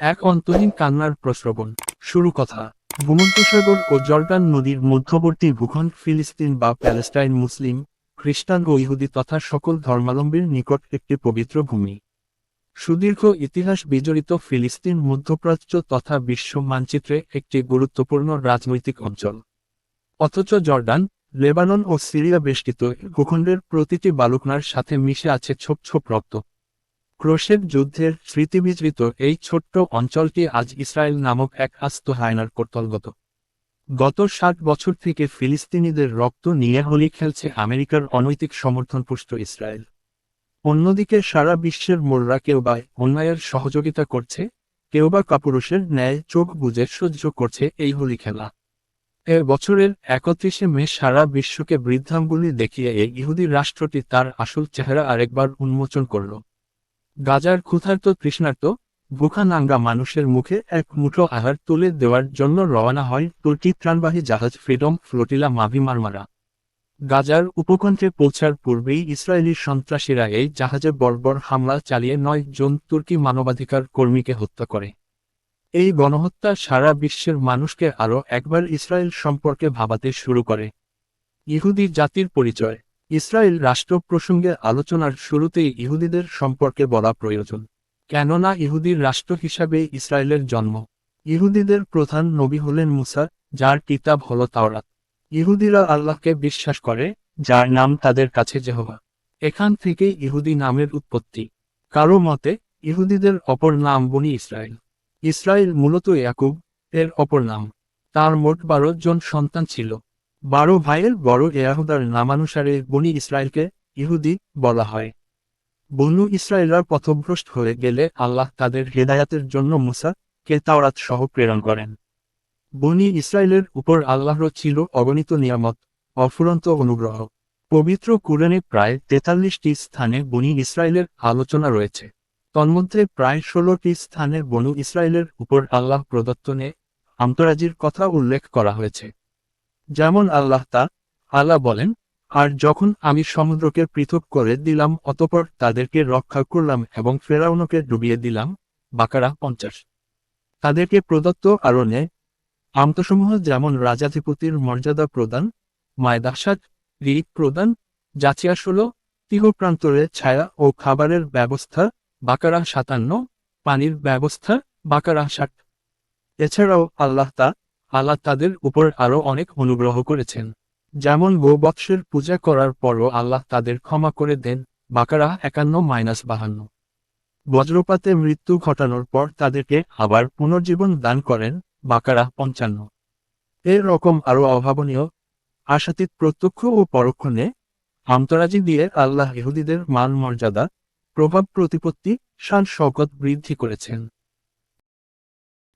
এক অন্তহীন কান্নার প্রশ্রবণ। শুরু কথা। ভূমধ্যসাগর ও জর্ডান নদীর মধ্যবর্তী ভূখণ্ড ফিলিস্তিন বা প্যালেস্টাইন মুসলিম, খ্রিস্টান ও ইহুদি তথা সকল ধর্মাবলম্বীর নিকট একটি পবিত্র ভূমি। সুদীর্ঘ ইতিহাস বিজড়িত ফিলিস্তিন মধ্যপ্রাচ্য তথা বিশ্ব মানচিত্রে একটি গুরুত্বপূর্ণ রাজনৈতিক অঞ্চল। অথচ জর্ডান, লেবানন ও সিরিয়া বেষ্টিত ভূখণ্ডের প্রতিটি বালুকনার সাথে মিশে আছে ছোপ ছোপ রক্ত। ক্রোশের যুদ্ধের স্মৃতিবিজড়িত এই ছোট্ট অঞ্চলটি আজ ইসরায়েল নামক এক আস্ত হায়নার কর্তলগত। গত ৬০ বছর থেকে ফিলিস্তিনিদের রক্ত নিয়ে হোলি খেলছে আমেরিকার অনৈতিক সমর্থনপুষ্ট ইসরায়েল। অন্যদিকে সারা বিশ্বের মোড়রা কেউ বা অন্যায়ের সহযোগিতা করছে, কেউ বা কাপুরুষের ন্যায় চোখ বুজে সহ্য করছে এই হোলি খেলা। এ বছরের ৩১শে মে সারা বিশ্বকে বৃদ্ধাঙ্গুলি দেখিয়ে এই ইহুদি রাষ্ট্রটি তার আসল চেহারা আরেকবার উন্মোচন করল। গাজার ক্ষুধার্ত তৃষ্ণার্ত, ভুখানাঙ্গা মানুষের মুখে এক মুঠো আহার তুলে দেওয়ার জন্য রওনা হয় তুর্কি ত্রাণবাহী জাহাজ ফ্রিডম ফ্লোটিলা মাভি মারমারা। গাজার উপকণ্ঠে পৌঁছার পূর্বেই ইসরায়েলি সন্ত্রাসীরা এই জাহাজে বর্বর হামলা চালিয়ে ৯ জন তুর্কি মানবাধিকার কর্মীকে হত্যা করে। এই গণহত্যা সারা বিশ্বের মানুষকে আরও একবার ইসরায়েল সম্পর্কে ভাবাতে শুরু করে। ইহুদি জাতির পরিচয়। ইসরায়েল রাষ্ট্র প্রসঙ্গে আলোচনার শুরুতেই ইহুদিদের সম্পর্কে বলা প্রয়োজন, কেননা ইহুদির রাষ্ট্র হিসাবে ইসরায়েলের জন্ম। ইহুদিদের প্রধান নবী হলেন মুসা, যার কিতাব হল তাওরাত। ইহুদিরা আল্লাহকে বিশ্বাস করে, যার নাম তাদের কাছে যেহোভা। এখান থেকেই ইহুদি নামের উৎপত্তি। কারো মতে ইহুদিদের অপর নাম বনি ইসরায়েল। ইসরায়েল মূলত ইয়াকুব এর অপর নাম। তার মোট ১২ জন সন্তান ছিল। ১২ ভাইয়ের বড় ইয়াহুদার নামানুসারে বনি ইসরায়েলকে ইহুদি বলা হয়। বনু ইসরায়েলরা পথভ্রষ্ট হয়ে গেলে আল্লাহ তাদের হেদায়াতের জন্য মুসা কে তাওরাত সহ প্রেরণ করেন। বনি ইসরায়েলের উপর আল্লাহর ছিল অগণিত নিয়ামত, অফুরন্ত অনুগ্রহ। পবিত্র কুরআনে প্রায় ৪৩টি স্থানে বনি ইসরায়েলের আলোচনা রয়েছে। তন্মধ্যে প্রায় ১৬টি স্থানে বনু ইসরায়েলের উপর আল্লাহ প্রদত্ত আন্তরাজির কথা উল্লেখ করা হয়েছে। যেমন আল্লাহ বলেন, আর যখন আমি সমুদ্রকে পৃথক করে দিলাম অতঃপর তাদেরকে রক্ষা করলাম এবং ফেরাউনকে ডুবিয়ে দিলাম। বাকারা ৫০। তাদেরকে প্রদত্ত আরো আমতসমূহ যেমন রাজাধিপতির মর্যাদা প্রদান, মায়দা ৭, ঋণ প্রদান, যাচিয়া ১৬, তীহপ্রান্তরে ছায়া ও খাবারের ব্যবস্থা, বাকারা ৫৭, পানির ব্যবস্থা, বাকারা ৬০। এছাড়াও আল্লাহ তাদের উপর আরও অনেক অনুগ্রহ করেছেন। যেমন গোবৎসের পূজা করার পরও আল্লাহ তাদের ক্ষমা করে দেন, বাকারা ৫১-৫২। বজ্রপাতে মৃত্যু ঘটানোর পর তাদেরকে আবার পুনর্জীবন দান করেন, বাকারা ৫৫। এর রকম আরও অভাবনীয় আশাতীত প্রত্যক্ষ ও পরোক্ষ আমতরাজি দিয়ে আল্লাহ ইহুদিদের মান মর্যাদা, প্রভাব প্রতিপত্তি, শান শওকত বৃদ্ধি করেছেন।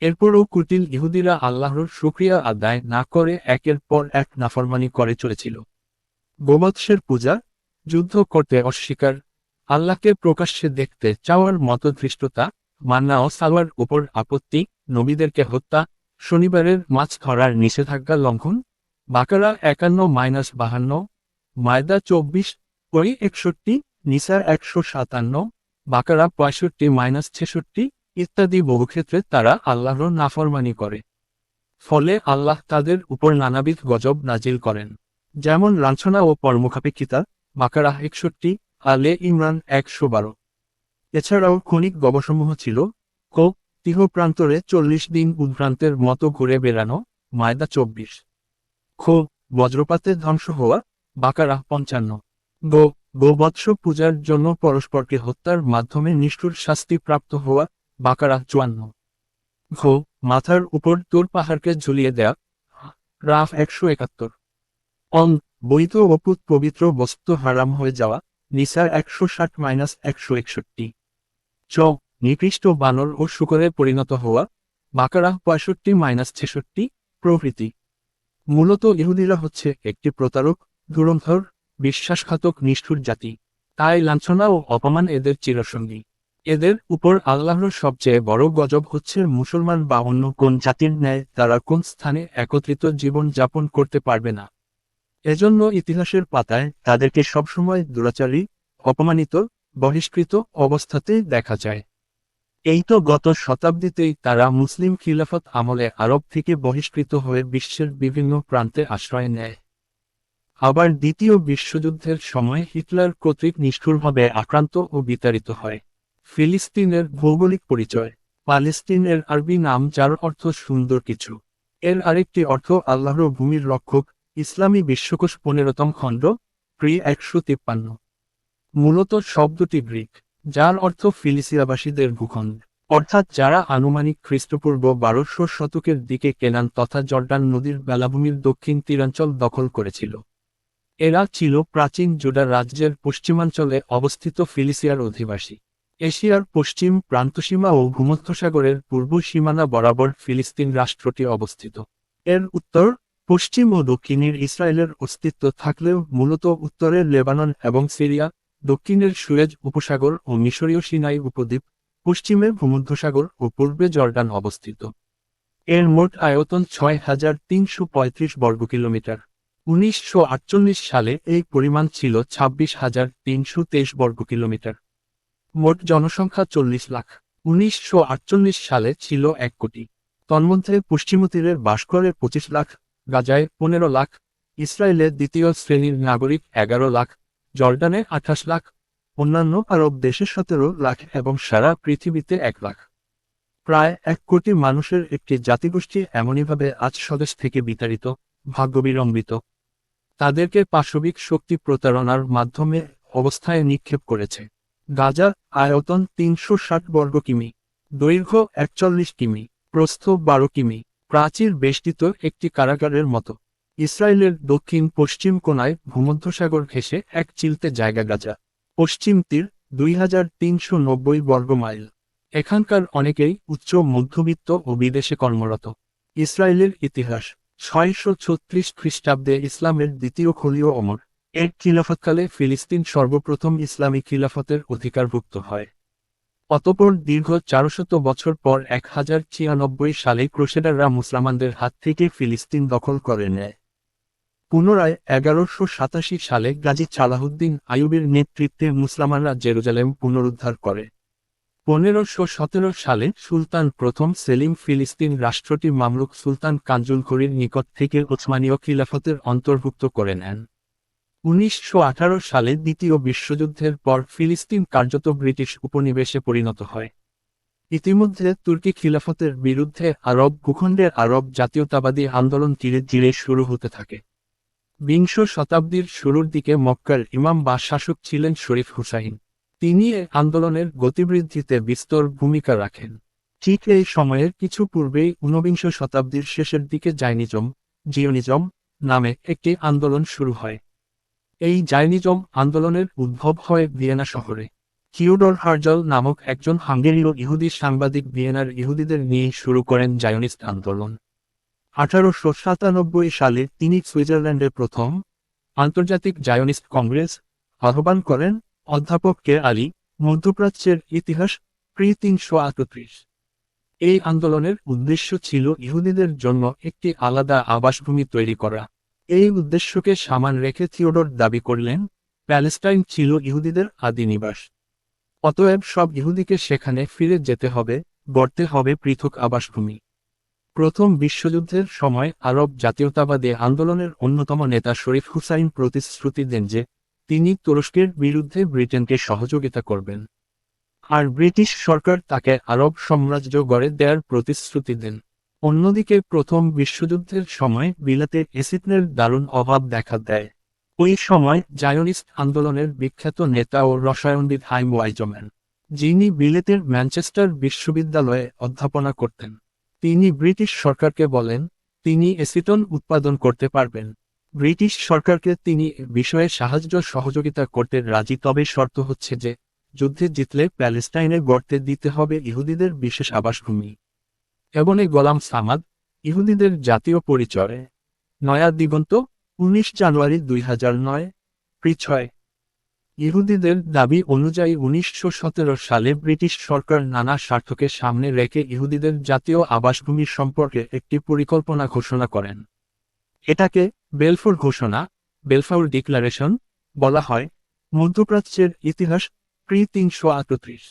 এরপরও কুটিল ইহুদিরা আল্লাহর শুকরিয়া আদায় না করে একের পর এক নাফরমানি করে চলেছিল। গোবৎসের পূজা, যুদ্ধ করতে অস্বীকার, আল্লাহকে প্রকাশ্যে দেখতে চাওয়ার মতো ধৃষ্টতা, মান্না ও সালওয়ার উপর আপত্তি, নবীদেরকে হত্যা, শনিবারের মাছ ধরার নিষেধাজ্ঞা লঙ্ঘন, বাকারা ৫১-৫২, মায়দা ২৪, ওই ৬১, নিসা ১৫৭, বাকারা ৬৫-৬৬ ইত্যাদি বহুক্ষেত্রে তারা আল্লাহর নাফরমানি করে। ফলে আল্লাহ তাদের উপর নানাবিধ গজব নাজিল করেন, যেমন লাঞ্ছনা ও পরমুখাপেক্ষিতা, বাকারা ৬১, আলে ইমরান ১১২। এছাড়াও ক্ষণিক গবসমূহ ছিল, তীহপ্রান্তরে ৪০ দিন উদ্ভ্রান্তের মতো ঘুরে বেড়ানো, মায়দা ২৪। বজ্রপাতে ধ্বংস হওয়া, বাকারা ৫৫। গোবৎস পূজার জন্য পরস্পরকে হত্যার মাধ্যমে নিষ্ঠুর শাস্তি প্রাপ্ত হওয়া, বাকারা ৫৪। মাথার উপর তোর পাহাড়কে ঝুলিয়ে দেয়া, রাফ ১৭১। বৈধ অপুত পবিত্র বস্তু হারাম হয়ে যাওয়া, নিসা ১৬০-১৬১। নিকৃষ্ট বানর ও শূকরে পরিণত হওয়া, বাকারা ৬৫-৬৬ প্রভৃতি। মূলত ইহুদিরা হচ্ছে একটি প্রতারক, ধুরন্ধর, বিশ্বাসঘাতক নিষ্ঠুর জাতি। তাই লাঞ্ছনা ও অপমান এদের চিরসঙ্গী। এদের উপর আল্লাহর সবচেয়ে বড় গজব হচ্ছে মুসলমান বা অন্য কোন জাতির ন্যায় তারা কোন স্থানে একত্রিত জীবন যাপন করতে পারবে না। এজন্য ইতিহাসের পাতায় তাদেরকে সবসময় দুরাচারী, অপমানিত, বহিষ্কৃত অবস্থাতেই দেখা যায়। এই তো গত শতাব্দীতেই তারা মুসলিম খিলাফত আমলে আরব থেকে বহিষ্কৃত হয়ে বিশ্বের বিভিন্ন প্রান্তে আশ্রয় নেয়। আবার দ্বিতীয় বিশ্বযুদ্ধের সময় হিটলার কর্তৃক নিষ্ঠুরভাবে আক্রান্ত ও বিতাড়িত হয়। ফিলিস্তিনের ভৌগোলিক পরিচয়। পালেস্তিনের আরবি নাম যার অর্থ সুন্দর কিছু। এর আরেকটি অর্থ আল্লাহর ভূমির রক্ষক। ইসলামী বিশ্বকোষ 15তম খণ্ড, প্রি 153। মূলত শব্দটি গ্রিক, যার অর্থ ফিলিস্তিয়াবাসীদের ভূখণ্ড, অর্থাৎ যারা আনুমানিক খ্রিস্টপূর্ব 1200 শতকের দিকে কেনান তথা জর্ডান নদীর বেলাভূমির দক্ষিণ তীরাঞ্চল দখল করেছিল। এরা ছিল প্রাচীন জুডা রাজ্যের পশ্চিমাঞ্চলে অবস্থিত ফিলিসিয়ার অধিবাসী। এশিয়ার পশ্চিম প্রান্তসীমা ও ভূমধ্যসাগরের পূর্ব সীমানা বরাবর ফিলিস্তিন রাষ্ট্রটি অবস্থিত। এর উত্তর, পশ্চিম ও দক্ষিণের ইসরায়েলের অস্তিত্ব থাকলেও মূলত উত্তরের লেবানন এবং সিরিয়া, দক্ষিণের সুয়েজ উপসাগর ও মিশরীয় সিনাই উপদ্বীপ, পশ্চিমে ভূমধ্যসাগর ও পূর্বে জর্ডান অবস্থিত। এর মোট আয়তন 6,335 বর্গ কিলোমিটার। 1948 সালে এই পরিমাণ ছিল 26,323 বর্গ কিলোমিটার। মোট জনসংখ্যা 40 লাখ। 1948 সালে ছিল 1 কোটি। তন্মধ্যে পশ্চিম তীরের ভাস্করের 25 লাখ, গাজায় 15 লাখ, ইসরায়েলের দ্বিতীয় শ্রেণীর নাগরিক 11 লাখ, জর্ডানে 28 লাখ, অন্যান্য আরব দেশে 17 লাখ এবং সারা পৃথিবীতে 1 লাখ। প্রায় 1 কোটি মানুষের একটি জাতিগোষ্ঠী এমনইভাবে আজ স্বদেশ থেকে বিতাড়িত, ভাগ্যবিড়ম্বিত। তাদেরকে পাশবিক শক্তি প্রতারণার মাধ্যমে অবস্থায় নিক্ষেপ করেছে। গাজা, আয়তন 360 বর্গ কিমি, দৈর্ঘ্য 41 কিমি, প্রস্থ 12 কিমি, প্রাচীর বেষ্টিত একটি কারাগারের মতো। ইসরায়েলের দক্ষিণ পশ্চিম কোণায় ভূমধ্যসাগর ঘেঁষে এক চিলতে জায়গা গাজা। পশ্চিম তীর 2390 বর্গ মাইল। এখানকার অনেকেই উচ্চ মধ্যবিত্ত ও বিদেশে কর্মরত। ইসরায়েলের ইতিহাস। 636 খ্রিস্টাব্দে ইসলামের দ্বিতীয় খলীয় ওমর এর খিলাফতকালে ফিলিস্তিন সর্বপ্রথম ইসলামী খিলাফতের অধিকারভুক্ত হয়। অতঃপর দীর্ঘ 400 বছর পর 1096 সালে ক্রুসেডাররা মুসলমানদের হাত থেকে ফিলিস্তিন দখল করে নেয়। পুনরায় 1187 সালে গাজী সালাহউদ্দিন আইয়ুবের নেতৃত্বে মুসলমানরা জেরুজালেম পুনরুদ্ধার করে। 1517 সালে সুলতান প্রথম সেলিম ফিলিস্তিন রাষ্ট্রটি মামলুক সুলতান কাঞ্জুল ঘড়ির নিকট থেকে ওসমানীয় খিলাফতের অন্তর্ভুক্ত করে নেন। 1918 সালে দ্বিতীয় বিশ্বযুদ্ধের পর ফিলিস্তিন কার্যত ব্রিটিশ উপনিবেশে পরিণত হয়। ইতিমধ্যে তুর্কি খিলাফতের বিরুদ্ধে আরব ভূখণ্ডের আরব জাতীয়তাবাদী আন্দোলন ধীরে ধীরে শুরু হতে থাকে। বিংশ শতাব্দীর শুরুর দিকে মক্কার ইমাম বা শাসক ছিলেন শরীফ হুসাইন। তিনি এ আন্দোলনের গতিবৃদ্ধিতে বিস্তর ভূমিকা রাখেন। ঠিক এই সময়ের কিছু পূর্বেই ঊনবিংশ শতাব্দীর শেষের দিকে জিওনিজম নামে একটি আন্দোলন শুরু হয়। এই জায়নিজম আন্দোলনের উদ্ভব হয় ভিয়েনা শহরে। থিওডর হার্জল নামক একজন হাঙ্গেরীয় ইহুদি সাংবাদিক ভিয়েনার ইহুদিদের নিয়ে শুরু করেন জায়নিস্ট আন্দোলন। 1897 সালে তিনি সুইজারল্যান্ডের প্রথম আন্তর্জাতিক জায়নিস্ট কংগ্রেস আহ্বান করেন। অধ্যাপক কে আলী, মধ্যপ্রাচ্যের ইতিহাস, প্রি 338। এই আন্দোলনের উদ্দেশ্য ছিল ইহুদিদের জন্য একটি আলাদা আবাসভূমি তৈরি করা। এই উদ্দেশ্যকে সামান রেখে থিওডর দাবি করলেন, প্যালেস্টাইন ছিল ইহুদিদের আদি নিবাস। অতএব সব ইহুদিকে সেখানে ফিরে যেতে হবে, গড়তে হবে পৃথক আবাসভূমি। প্রথম বিশ্বযুদ্ধের সময় আরব জাতীয়তাবাদী আন্দোলনের অন্যতম নেতা শরীফ হুসাইন প্রতিশ্রুতি দেন যে তিনি তুরস্কের বিরুদ্ধে ব্রিটেনকে সহযোগিতা করবেন। আর ব্রিটিশ সরকার তাকে আরব সাম্রাজ্য গড়ে দেওয়ার প্রতিশ্রুতি দেন। অন্যদিকে প্রথম বিশ্বযুদ্ধের সময় বিলাতে এসিডের দারুণ অভাব দেখা দেয়। ওই সময় জায়নিস্ট আন্দোলনের বিখ্যাত নেতা ও রসায়নবিদ হাইম ওয়াইজম্যান, যিনি বিলেতের ম্যানচেস্টার বিশ্ববিদ্যালয়ে অধ্যাপনা করতেন, তিনি ব্রিটিশ সরকারকে বলেন তিনি এসিটন উৎপাদন করতে পারবেন। ব্রিটিশ সরকারকে তিনি এ বিষয়ে সাহায্য সহযোগিতা করতে রাজি, তবে শর্ত হচ্ছে যে যুদ্ধে জিতলে প্যালেস্টাইনে গড়তে দিতে হবে ইহুদিদের বিশেষ আবাসভূমি। এবনে গোলাম সামাদ, ইহুদিদের জাতীয় পরিচয়। নয়া দিগন্ত, 19 জানুয়ারি 2009, প্রি 6। ইহুদিদের দাবি অনুযায়ী 1917 সালে ব্রিটিশ সরকার নানা স্বার্থকে সামনে রেখে ইহুদিদের জাতীয় আবাসভূমি সম্পর্কে একটি পরিকল্পনা ঘোষণা করেন। এটাকে বেলফোর ঘোষণা, বেলফাউর ডিক্লারেশন বলা হয়। মধ্যপ্রাচ্যের ইতিহাস, প্রি 338।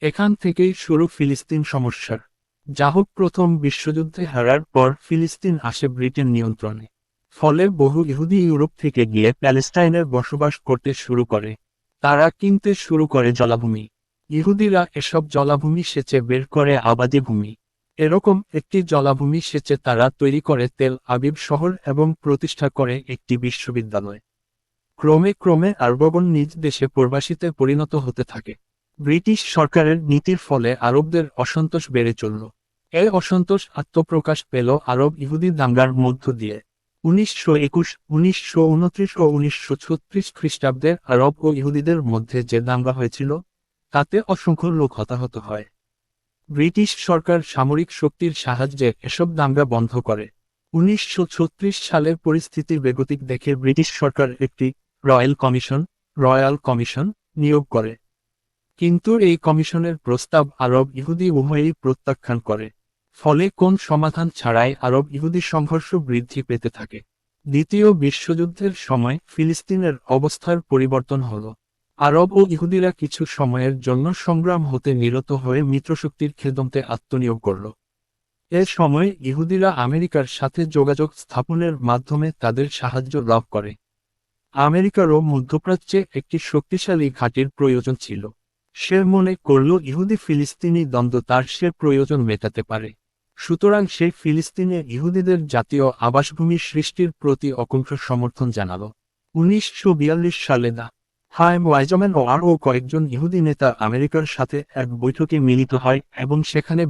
এখান থেকেই শুরু ফিলিস্তিন সমস্যার। যা হোক, প্রথম বিশ্বযুদ্ধে হারার পর ফিলিস্তিন আসে ব্রিটেন নিয়ন্ত্রণে। ফলে বহু ইহুদি ইউরোপ থেকে গিয়ে প্যালেস্টাইনে বসবাস করতে শুরু করে। তারা কিনতে শুরু করে জলাভূমি। ইহুদিরা এসব জলাভূমি সেচে বের করে আবাদি ভূমি। এরকম একটি জলাভূমি সেচে তারা তৈরি করে তেল আবিব শহর এবং প্রতিষ্ঠা করে একটি বিশ্ববিদ্যালয়। ক্রমে ক্রমে আরবগণ নিজ দেশে প্রবাসীতে পরিণত হতে থাকে। ব্রিটিশ সরকারের নীতির ফলে আরবদের অসন্তোষ বেড়ে চলল। এই অসন্তোষ আত্মপ্রকাশ পেল আরব ইহুদি দাঙ্গার মধ্য দিয়ে। 1921, 1929 ও 1936 খ্রিস্টাব্দে আরব ও ইহুদিদের মধ্যে যে দাঙ্গা হয়েছিল, তাতে অসংখ্য লোক হতাহত হয়। ব্রিটিশ সরকার সামরিক শক্তির সাহায্যে এসব দাঙ্গা বন্ধ করে। 1936 সালে পরিস্থিতির বেগতিক দেখে ব্রিটিশ সরকার একটি রয়্যাল কমিশন নিয়োগ করে। কিন্তু এই কমিশনের প্রস্তাব আরব ইহুদি উভয়েই প্রত্যাখ্যান করে। ফলে কোন সমাধান ছাড়াই আরব ইহুদি সংঘর্ষ বৃদ্ধি পেতে থাকে। দ্বিতীয় বিশ্বযুদ্ধের সময় ফিলিস্তিনের অবস্থার পরিবর্তন হল। আরব ও ইহুদিরা কিছু সময়ের জন্য সংগ্রাম হতে নিরত হয়ে মিত্রশক্তির খেদমতে আত্মনিয়োগ করল। এ সময় ইহুদিরা আমেরিকার সাথে যোগাযোগ স্থাপনের মাধ্যমে তাদের সাহায্য লাভ করে। আমেরিকারও মধ্যপ্রাচ্যে একটি শক্তিশালী ঘাঁটির প্রয়োজন ছিল। সে মনে করল ইহুদি ফিলিস্তিনি দ্বন্দ্ব তার সে প্রয়োজন মেটাতে পারে। সুতরাং সে ফিলিস্তিনে ইহুদিদের জাতীয় আবাসভূমি সৃষ্টির প্রতি অকুণ্ঠ সমর্থন জানাল। 1942 সালে হাইম ওয়াইজম্যান ও আরও কয়েকজন ইহুদি নেতা আমেরিকার সাথে এক বৈঠকে মিলিত হয় এবং সেখানে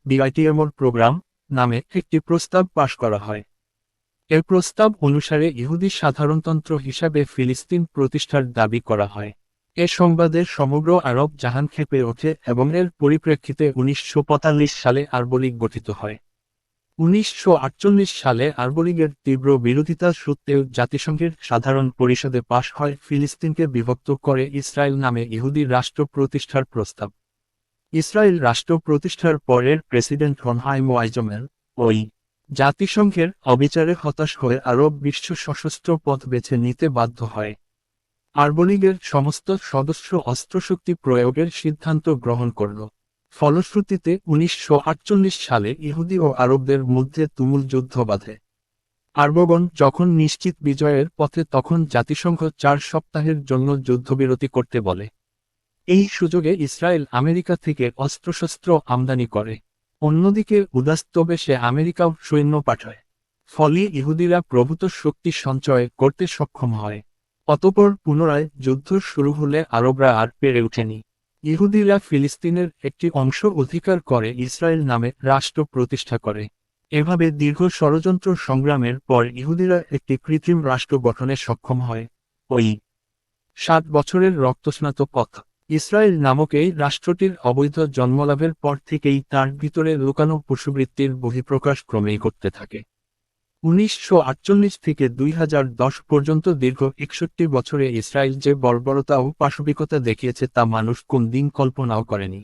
বিআইটিএমর প্রোগ্রাম নামে একটি প্রস্তাব পাশ করা হয়। এর প্রস্তাব অনুসারে ইহুদি সাধারণতন্ত্র হিসাবে ফিলিস্তিন প্রতিষ্ঠার দাবি করা হয়। এ সংবাদে সমগ্র আরব জাহান ক্ষেপে ওঠে এবং এর পরিপ্রেক্ষিতে 1945 সালে আরব লীগ গঠিত হয়। 1948 সালে আরব লীগের তীব্র বিরোধিতা সত্ত্বেও জাতিসংঘের সাধারণ পরিষদে পাশ হয় ফিলিস্তিনকে বিভক্ত করে ইসরায়েল নামে ইহুদি রাষ্ট্র প্রতিষ্ঠার প্রস্তাব। ইসরায়েল রাষ্ট্র প্রতিষ্ঠার পরের প্রেসিডেন্ট হন হাইম ওয়াইজম্যান। ওই জাতিসংঘের অবিচারে হতাশ হয়ে আরব বিশ্ব সশস্ত্র পথ বেছে নিতে বাধ্য হয়। আরব লীগের সমস্ত সদস্য অস্ত্রশক্তি প্রয়োগের সিদ্ধান্ত গ্রহণ করল। ফলশ্রুতিতে 1948 সালে ইহুদি ও আরবদের মধ্যে তুমুল যুদ্ধ বাধে। আরবগণ যখন নিশ্চিত বিজয়ের পথে তখন জাতিসংঘ 4 সপ্তাহের জন্য যুদ্ধবিরতি করতে বলে। এই সুযোগে ইসরায়েল আমেরিকা থেকে অস্ত্রশস্ত্র আমদানি করে। অন্যদিকে উদাস্তবেশে আমেরিকাও সৈন্য পাঠায়। ফলে ইহুদিরা প্রভূত শক্তি সঞ্চয় করতে সক্ষম হয়। অতঃপর পুনরায় যুদ্ধ শুরু হলে আরবরা আর পেরে ওঠেনি। ইহুদিরা ফিলিস্তিনের একটি অংশ অধিকার করে ইসরায়েল নামে রাষ্ট্র প্রতিষ্ঠা করে। এভাবে দীর্ঘ ষড়যন্ত্র সংগ্রামের পর ইহুদিরা একটি কৃত্রিম রাষ্ট্র গঠনে সক্ষম হয়। ওই 7 বছরের রক্তস্নাত পথ। ইসরায়েল নামক এই রাষ্ট্রটির অবৈধ জন্মলাভের পর থেকেই তার ভিতরে লুকানো পশুবৃত্তির বহিঃপ্রকাশ ক্রমেই ঘটতে থাকে। 1948 থেকে 2010 পর্যন্ত দীর্ঘ 61 বছরে ইসরায়েল যে বর্বরতা ও পাশবিকতা দেখিয়েছে তা মানুষ কোনদিন কল্পনাও করেনি।